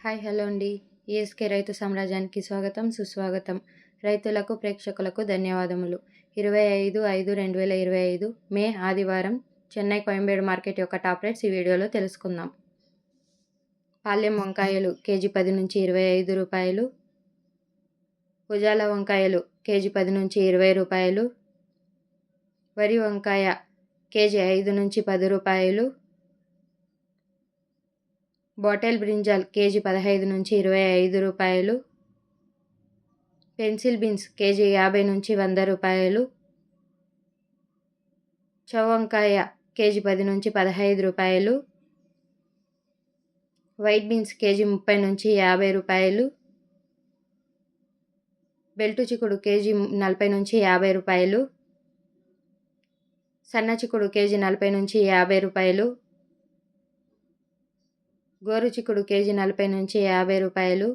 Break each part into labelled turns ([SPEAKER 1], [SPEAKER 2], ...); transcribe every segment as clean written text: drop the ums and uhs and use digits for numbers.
[SPEAKER 1] Hi hello అండి. ESK రైతు సామ్రాజ్యానికి స్వాగతం సుస్వాగతం. రైతులకు ప్రేక్షకులకు ధన్యవాదములు. 25/5/2025 మే ఆదివారం చెన్నై కోయంబేడు మార్కెట్ యొక్క టాప్ రేట్స్ ఈ వీడియోలో తెలుసుకుందాం. పాల్యం వంకాయలు కేజీ 10 నుంచి 25 రూపాయలు. ఉజాల వంకాయలు కేజీ 10 నుంచి 20 రూపాయలు. వరి వంకాయ కేజీ 5 నుంచి 10 రూపాయలు. బాటెల్ బ్రింజాల్ కేజీ 15 నుంచి 25 రూపాయలు. పెన్సిల్ బీన్స్ కేజీ 50 నుంచి 100 రూపాయలు. చౌవంకాయ కేజీ 10 నుంచి 15 రూపాయలు. వైట్ బీన్స్ కేజీ 30 నుంచి 50 రూపాయలు. బెల్టు చిక్కుడు కేజీ 40 నుంచి 50 రూపాయలు. సన్న చిక్కుడు కేజీ 40 నుంచి 50 రూపాయలు. గోరు చిక్కుడు కేజీ 40 నుంచి 50 రూపాయలు.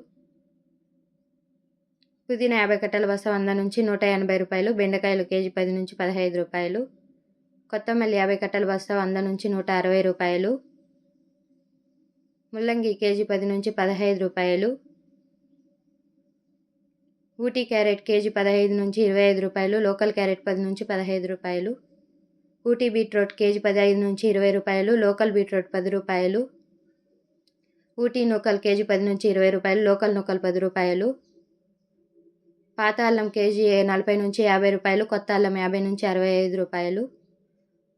[SPEAKER 1] పుదీనా 50 కట్టల బస్తా 100 నుంచి 180 రూపాయలు. బెండకాయలు కేజీ 10 నుంచి 15 రూపాయలు. కొత్తమల్లి 50 కట్టల బస్తా 100 నుంచి 160 రూపాయలు. ముల్లంగి కేజీ 10 నుంచి 15 రూపాయలు. ఊటీ క్యారెట్ కేజీ 15 నుంచి 25 రూపాయలు. లోకల్ క్యారెట్ 10 నుంచి 15 రూపాయలు. ఊటీ బీట్రూట్ కేజీ 15 నుంచి 20 రూపాయలు. లోకల్ బీట్రూట్ 10 రూపాయలు. ఊటీ నూకల్ కేజీ 10 నుంచి 20 రూపాయలు. లోకల్ నూకల్ 10 రూపాయలు. పాత అల్లం కేజీ 40 నుంచి 50 రూపాయలు. కొత్త అల్లం 50 నుంచి 65 రూపాయలు.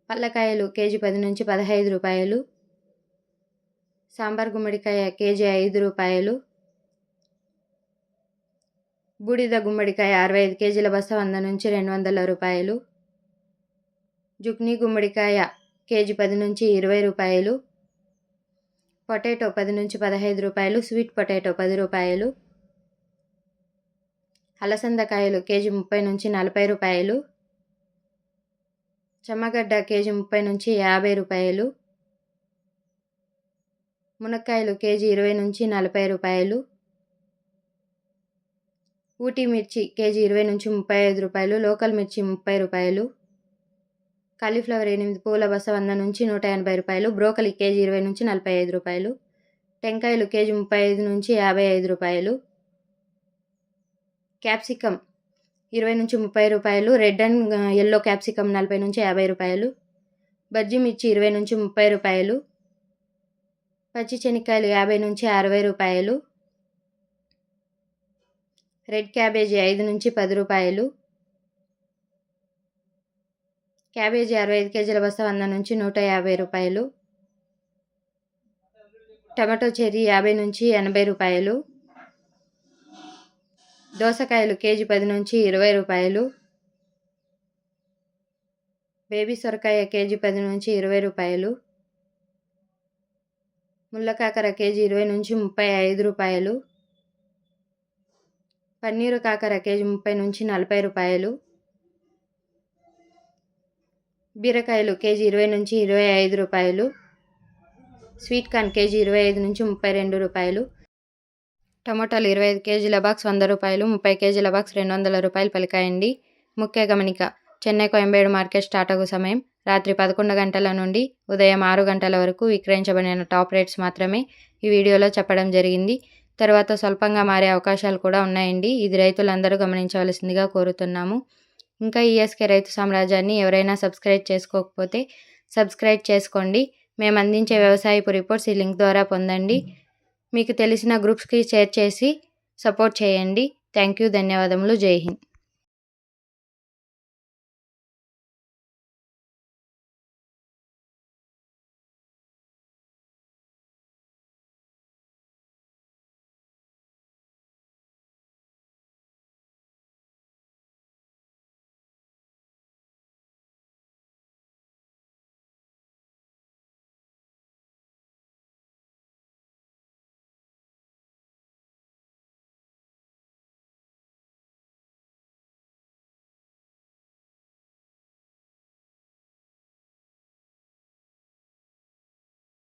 [SPEAKER 1] పల్లకాయలు కేజీ 10 నుంచి 15 రూపాయలు. సాంబార్ గుమ్మడికాయ కేజీ 5 రూపాయలు. బూడిద గుమ్మడికాయ 65 కేజీల బస్తా 100 నుంచి 200 రూపాయలు. జుక్నీ గుమ్మడికాయ కేజీ 10 నుంచి 20 రూపాయలు. పొటాటో 10 నుంచి 15 రూపాయలు. స్వీట్ పొటాటో 10 రూపాయలు. అలసందకాయలు కేజీ 30 నుంచి 40 రూపాయలు. చెమ్మగడ్డ కేజీ 30 నుంచి 50 రూపాయలు. మునక్కాయలు కేజీ 20 నుంచి 40 రూపాయలు. ఊటీ మిర్చి కేజీ 20 నుంచి 35 రూపాయలు. లోకల్ మిర్చి 30 రూపాయలు. కాలీఫ్లవర్ 8 పూల బస్తా 100 నుంచి 180 రూపాయలు. బ్రోకలీ కేజీ 20 నుంచి 45 రూపాయలు. టెంకాయలు కేజీ 35 నుంచి 55 రూపాయలు. క్యాప్సికమ్ 20 నుంచి 30 రూపాయలు. రెడ్ అండ్ ఎల్లో క్యాప్సికమ్ 40 నుంచి 50 రూపాయలు. బజ్జీ మిర్చి 20 నుంచి 30 రూపాయలు. పచ్చి శనక్కాయలు 50 నుంచి 60 రూపాయలు. రెడ్ క్యాబేజీ 5 నుంచి 10 రూపాయలు. క్యాబేజీ 65 కేజీల బస్తా 100 నుంచి 150 రూపాయలు. టమాటో చెర్రీ 50 నుంచి 80 రూపాయలు. దోసకాయలు కేజీ 10 నుంచి 20 రూపాయలు. బేబీ సొరకాయ కేజీ 10 నుంచి 20 రూపాయలు. ముళ్ళకాకర కేజీ 20 నుంచి 35 రూపాయలు. పన్నీరు కాకర కేజీ 30 నుంచి 40 రూపాయలు. బీరకాయలు కేజీ 20 నుంచి 25 రూపాయలు. స్వీట్ కార్న్ కేజీ 25 నుంచి 32 రూపాయలు. టమోటాలు 25 కేజీల బాక్స్ 100 రూపాయలు. 30 కేజీల బాక్స్ 200 రూపాయలు పలికాయండి. ముఖ్య గమనిక: చెన్నై కోయంబేడు మార్కెట్ స్టార్ట్ అగు సమయం రాత్రి 11 గంటల నుండి ఉదయం 6 గంటల వరకు విక్రయించబడిన టాప్ రేట్స్ మాత్రమే ఈ వీడియోలో చెప్పడం జరిగింది. తర్వాత స్వల్పంగా మారే అవకాశాలు కూడా ఉన్నాయండి. ఇది రైతులందరూ గమనించవలసిందిగా కోరుతున్నాము. ఇంకా ఈఎస్కే రైతు సామ్రాజ్యాన్ని ఎవరైనా సబ్స్క్రైబ్ చేసుకోకపోతే సబ్స్క్రైబ్ చేసుకోండి. మేము అందించే వ్యవసాయపు రిపోర్ట్స్ ఈ లింక్ ద్వారా పొందండి. మీకు తెలిసిన గ్రూప్స్కి షేర్ చేసి సపోర్ట్ చేయండి. Thank you. ధన్యవాదములు. జై హింద్.